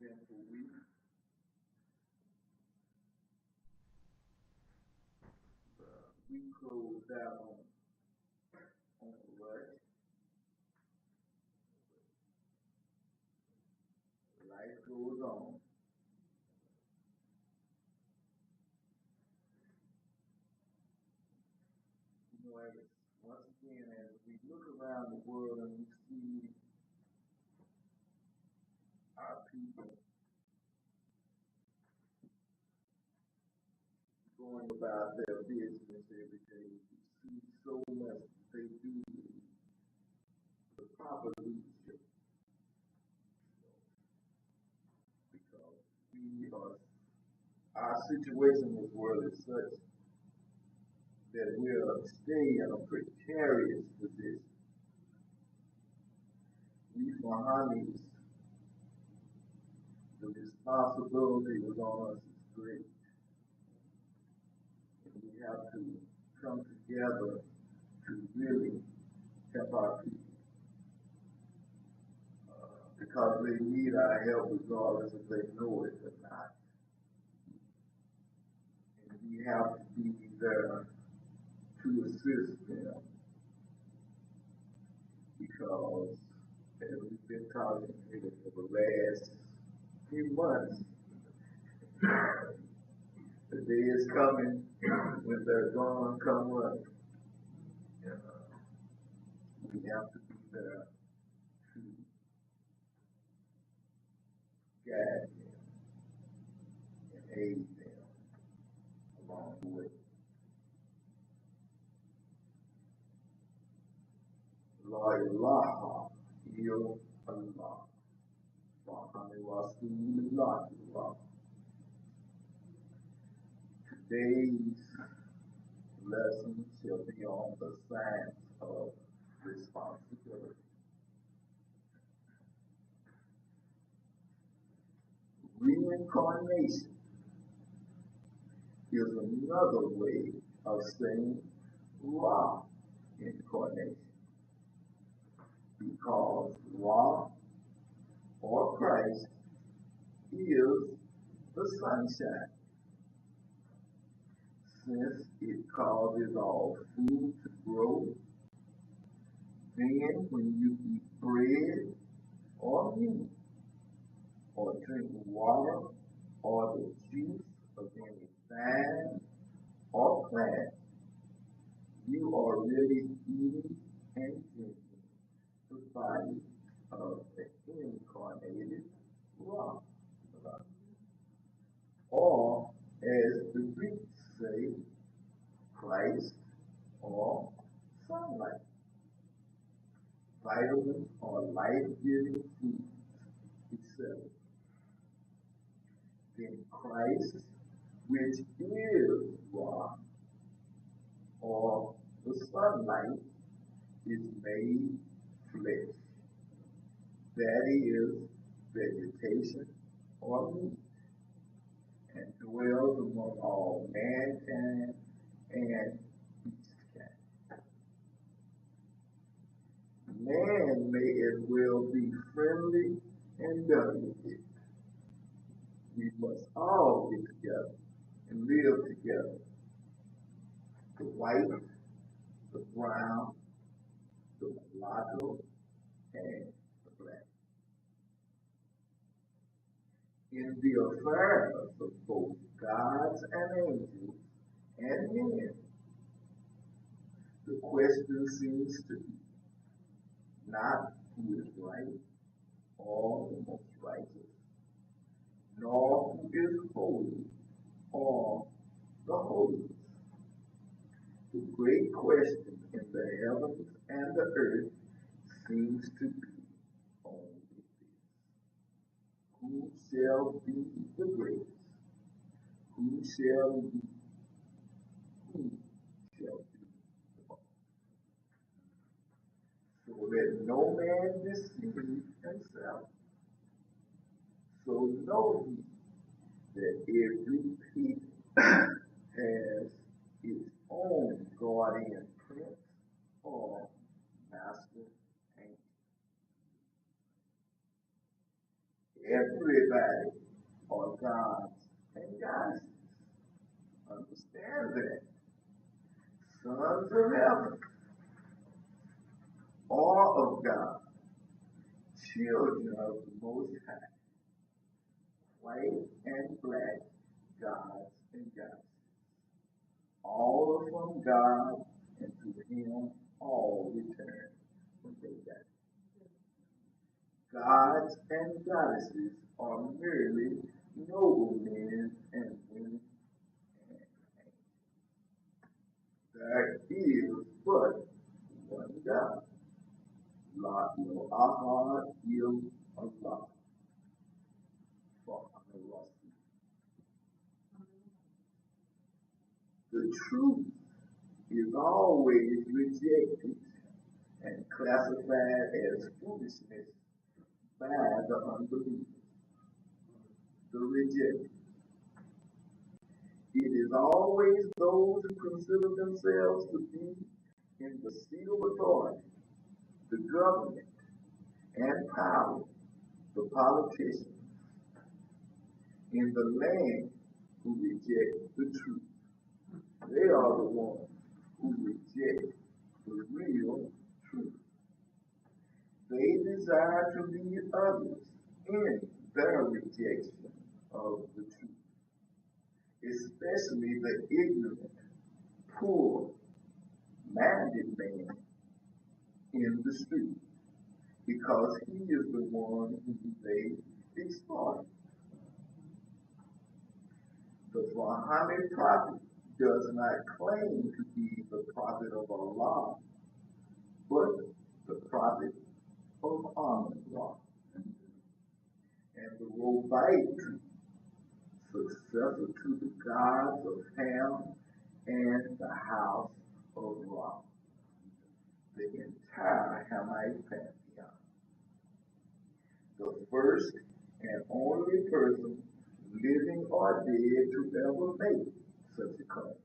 eventful week. We closed out on a rush. Life goes on. Once again, as we look around the world and we see our people going about their business every day, we see so much that they do the proper leadership. Because our situation in this world is such that we'll stay in a precarious position. We Mohammedans, the responsibility was on us is great. And we have to come together to really help our people. Because they need our help regardless if they know it or not. And we have to be there to assist them. Because as we've been talking here for the last few months, the day is coming when they're going to come up. We have to be there to guide them and aid them along the way. La ilaha illallah. Muhammad Rasulullah. Today's lesson shall be on the science of responsibility. Reincarnation is another way of saying Ra incarnation, because Ra, or Christ, is the sunshine. Since it causes all food to grow, then when you eat bread or meat, or drink water, or the juice of any vine or plant, you are really eating and drinking the body of the incarnated Ra. Or, as the Greeks say, Christ or sunlight. Vitamins or life-giving foods, etc. Then Christ, which is Ra, or the sunlight, is made flesh. That is vegetation or meat, and dwells among all mankind and beastkind. Man may as well be friendly and delicate. We must all get together and live together. The white, the brown, the mulatto, and the black. In the affairs of both gods and angels and men, the question seems to be not who is right or the most righteous, nor who is holy or the holiest. The great question in the heavens and the earth seems to be only this: who shall be the greatest? Who shall be the most? So let no man deceive himself. So know ye that every people has its own guardian prince or master angel. Everybody and that sons of heaven are of God, children of the Most High, white and black, gods and goddesses, all are from God, and to Him all return when they die. Gods and goddesses are merely noble men and women and angels. There is but one God. La ilaha illallah. The truth is always rejected and classified as foolishness by the unbelievers, the rejected. It is always those who consider themselves to be in the seat of authority, the government, and power, the politicians, in the land who reject the truth. They are the ones who reject the real truth. They desire to lead others in their rejection of the truth, especially the ignorant, poor, minded man in the street, because he is the one whom they exploit. The Muhammad prophet does not claim to be the prophet of Allah, but the prophet of Allah, and the Rovite, successor to the gods of Ham and the house of Ra, the entire Hamite pantheon. The first and only person, living or dead, to ever make such a claim.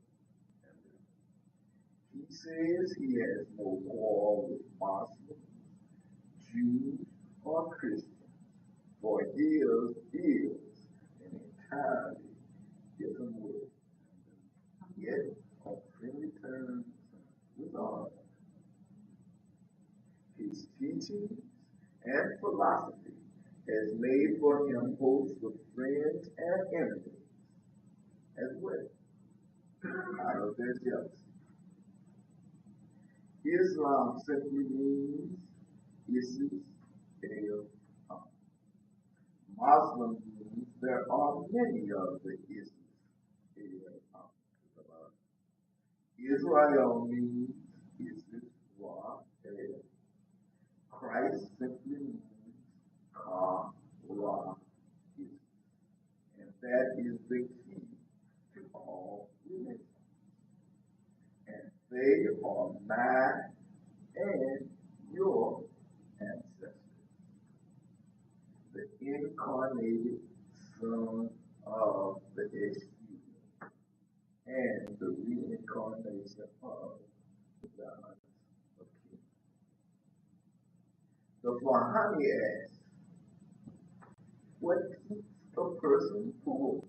He says he has no quarrel with Muslims, Jews, or Christians, for his is an entirely different world, yet on friendly terms with all. His teachings and philosophy has made for him hosts of friends and enemies as well, out of their jealousy. Islam simply means Isis, El, Muslim means there are many of the Isis, El, Israel means Isis, Ra, El. Christ simply means Ka, Ra, Isis. And that is the key to all religions. And they are mine and your ancestors. The incarnated Son of the SU and the reincarnation of the God of Kings. The Muhammad asks, what keeps a person poor?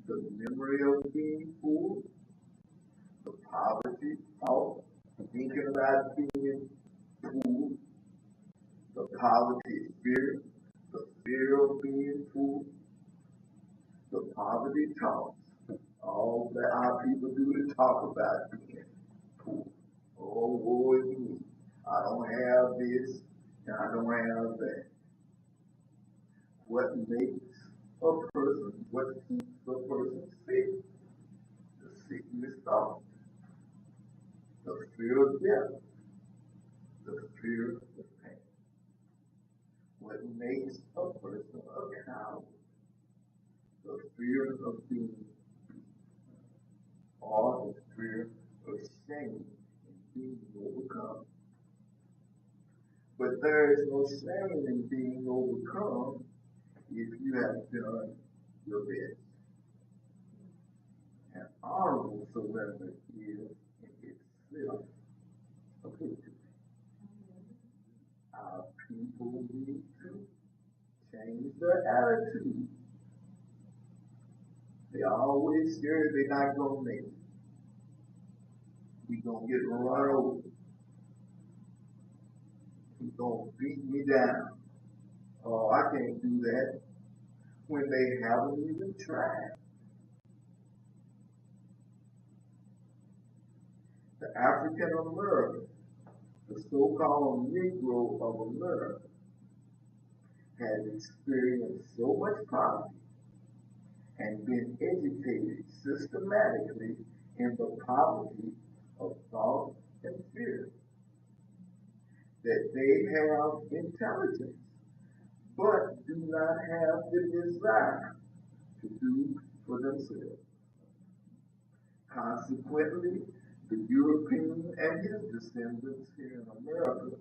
The memory of being poor, the poverty of thinking about being poor, the poverty fear, the fear of being poor, the poverty talks, all that our people do to talk about being poor. Oh, woe is me. I don't have this, and I don't have that. What makes a person, what keeps a person sick? The sickness thought, the fear of death, the fear of pain. What makes a person a coward? The fear of being beaten, or the fear of shame and being overcome. But there is no shame in being overcome if you have done your best. And honorable surrender is in itself a victory. Our people need to change their attitude. They They're always scared they're not going to make it. He's going to get run over. He's going to beat me down. Oh, I can't do that when they haven't even tried. The African American, the so-called Negro of America, has experienced so much poverty and been educated systematically in the poverty of thought and fear that they have intelligence but do not have the desire to do for themselves. Consequently, the European and his descendants here in America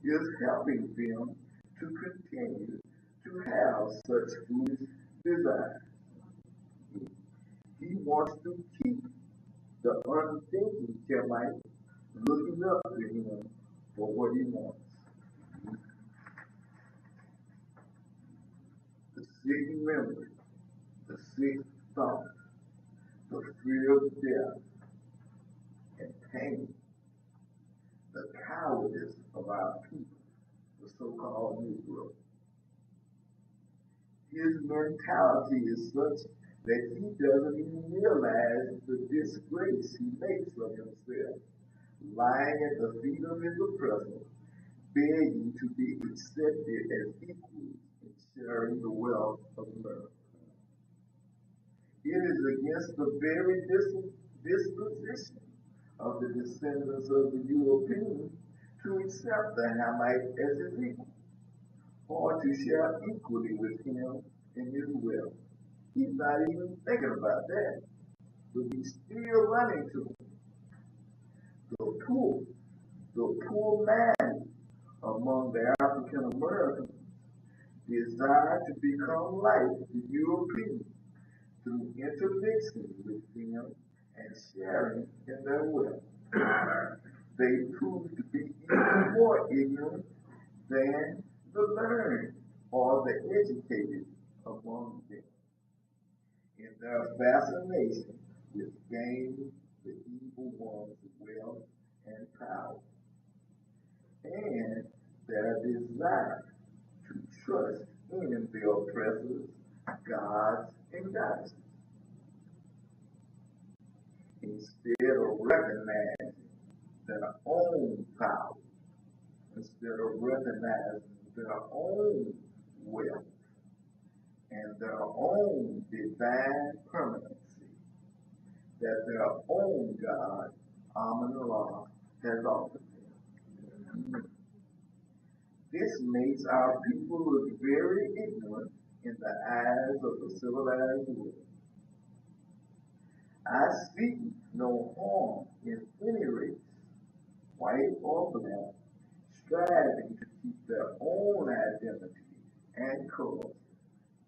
is helping them to continue to have such foolish desires. He wants to keep the unthinking Semite looking up to him for what he wants. The sick memory, the sick thought, the fear of death and pain, the cowardice of our people, the so-called Negro. His mentality is such that he doesn't even realize the disgrace he makes of himself, lying at the feet of his oppressor, begging to be accepted as equals in sharing the wealth of America. It is against the very disposition of the descendants of the European to accept the Hamite as his equal, or to share equally with him in his wealth. He's not even thinking about that, but he's still running to him. The poor man among the African Americans desire to become like the Europeans through intermixing with them and sharing in their wealth. They prove to be even more ignorant than the learned or the educated among them. In their fascination with gaining the evil one's wealth and power, and their desire to trust in the oppressors, gods, and goddesses, instead of recognizing their own power, instead of recognizing their own wealth and their own divine permanency that their own God, Amun-Ra, has offered them. This makes our people look very ignorant in the eyes of the civilized world. I see no harm in any race, white or black, striving to keep their own identity and culture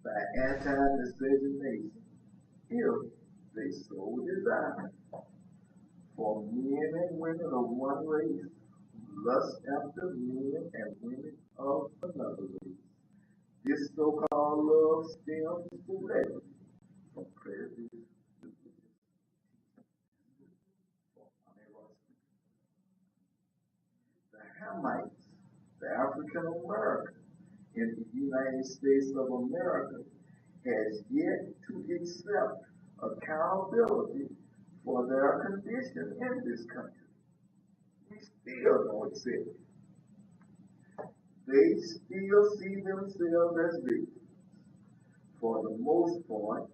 by anti-miscegenation if they so desire. For men and women of one race lust after men and women of another race. This so-called love stems directly from prejudice. The Hamites, the African American in the United States of America, has yet to accept accountability for their condition in this country. We still don't accept it. They still see themselves as victims, for the most part,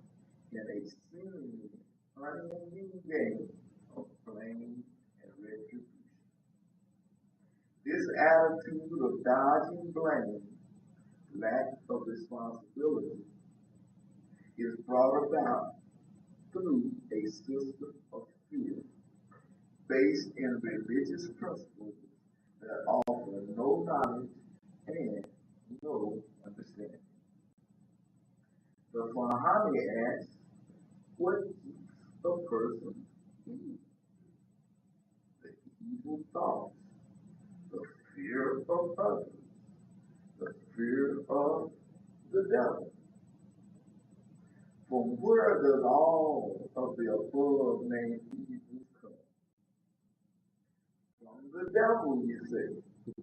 in a seemingly unending game of blame and retribution. This attitude of dodging blame, lack of responsibility, is brought about through a system of fear based in religious principles that offer no knowledge and no understanding. The Fahami asks, what keeps a person evil? The evil thoughts, the fear of others, the fear of the devil. From where does all of the above named evils come? From the devil, you say.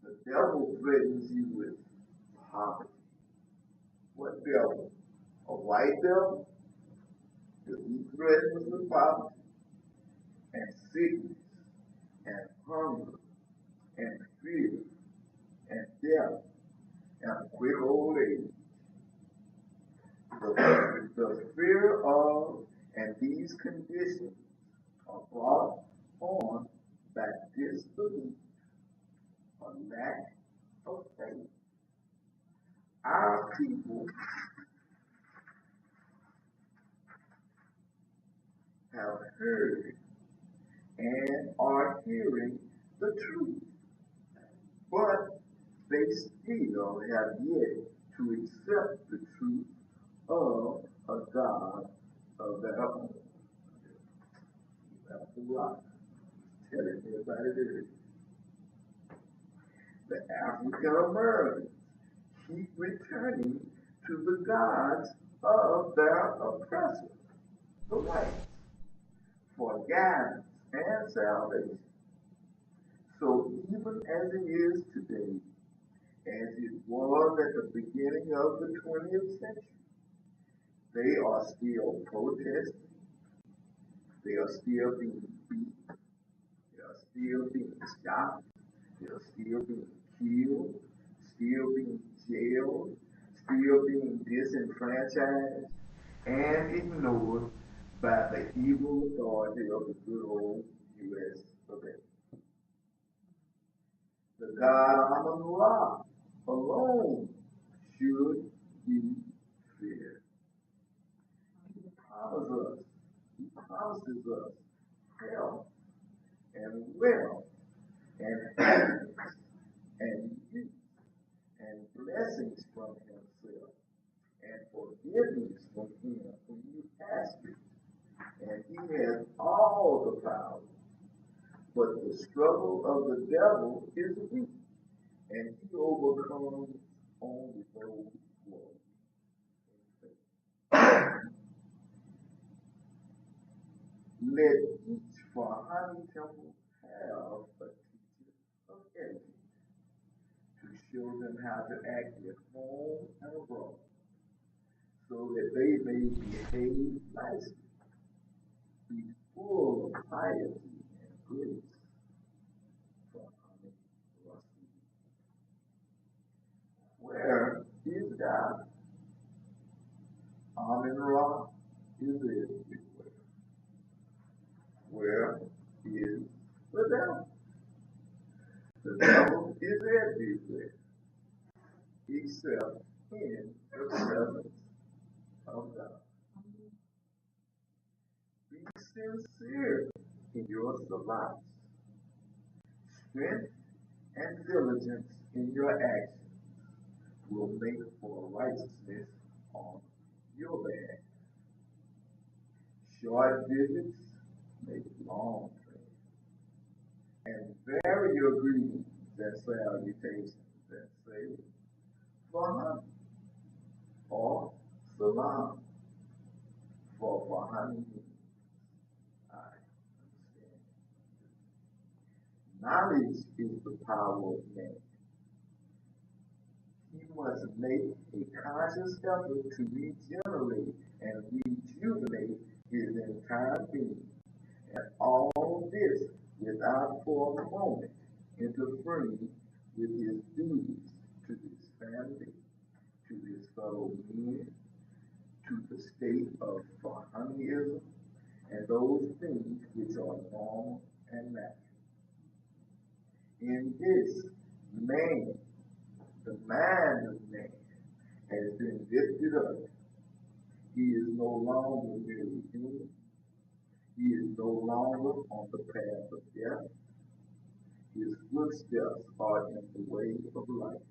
The devil threatens you with poverty. What devil? A white devil? Because he threatens with poverty and sickness and hunger and fear and death and quick old age. The fear of and these conditions are brought on by disbelief or lack of faith. Our people have heard and are hearing the truth, but they still have yet to accept the truth of a God of their own. That's the rock. Telling everybody this. The African Americans keep returning to the gods of their oppressors, the whites, for guidance and salvation. So even as it is today, as it was at the beginning of the 20th century, they are still protesting, they are still being beat, they are still being shot, they are still being killed, still being jailed, still being disenfranchised and ignored by the evil authority of the good old U.S. of A. The God Allah alone should be feared. He promises us health and wealth and happiness and youth and blessings from himself and forgiveness from him when you ask it. And he has all the power. But the struggle of the devil is weak, and he overcomes only those who are weak in faith. Let each Farhani temple have a teacher of etiquette to show them how to act at home and abroad, so that they may behave nicely, be full of piety and grace. Where is God? Amen Ra is everywhere. Where is the devil? The devil is everywhere, except in the presence of God. Be sincere in your salat. Strength and diligence in your actions will make for righteousness on your behalf. Short visits make long prayers. And vary your greetings and salutations and say, Farhan, or Salam, for Farhan means I understand. Knowledge is the power of man. He must make a conscious effort to regenerate and rejuvenate his entire being, and all this without for a moment interfering with his duties to his family, to his fellow men, to the state of Farhanism, and those things which are normal and natural. In this, man, the mind of man, has been lifted up. He is no longer merely human. He is no longer on the path of death. His footsteps are in the way of life.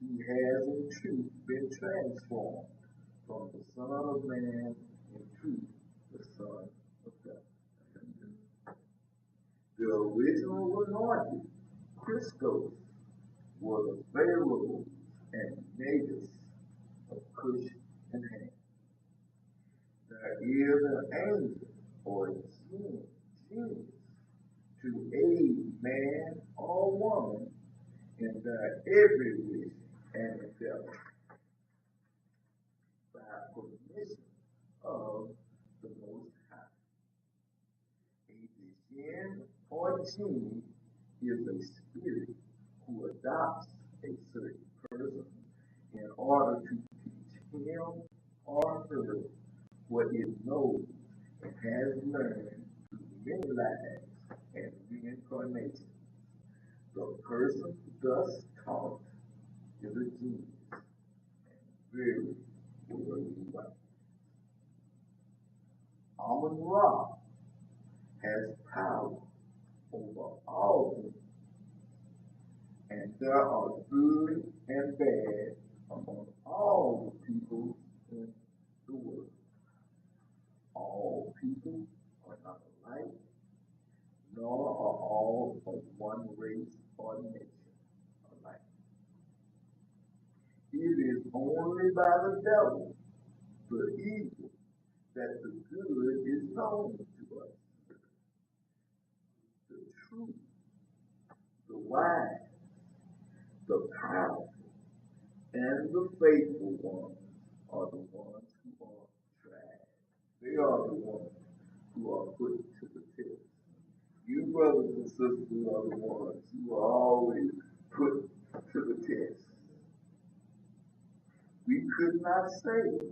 He has in truth been transformed from the Son of Man into the Son of God. The original anointed Christos were the Pharaohs and Negus of Cush and is an angel or a genius to aid man or woman in their every wish and endeavor by permission of the Most High. A jinn or genie is a spirit who adopts a certain person in order to teach him or her what it knows and has learned through many lives and reincarnations. The person thus taught is a genius and very worldly wise. Amun Ra has power over all things, and there are good and bad among all the people in the world. All people are not alike, nor are all of one race or nation alike. It is only by the devil, the evil, that the good is known to us. The truth, the wise, the powerful, and the faithful ones are the ones who are tried. They are the ones who are put to the test. You brothers and sisters are the ones who are always put to the test. We could not say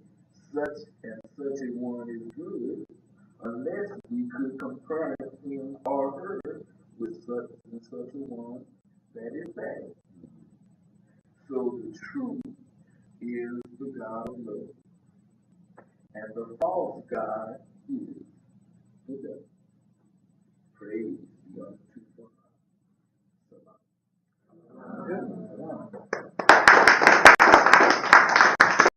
such and such a one is good unless we could compare him or her with such and such a one that is bad. So the truth is the God of love, and the false God is the devil. Praise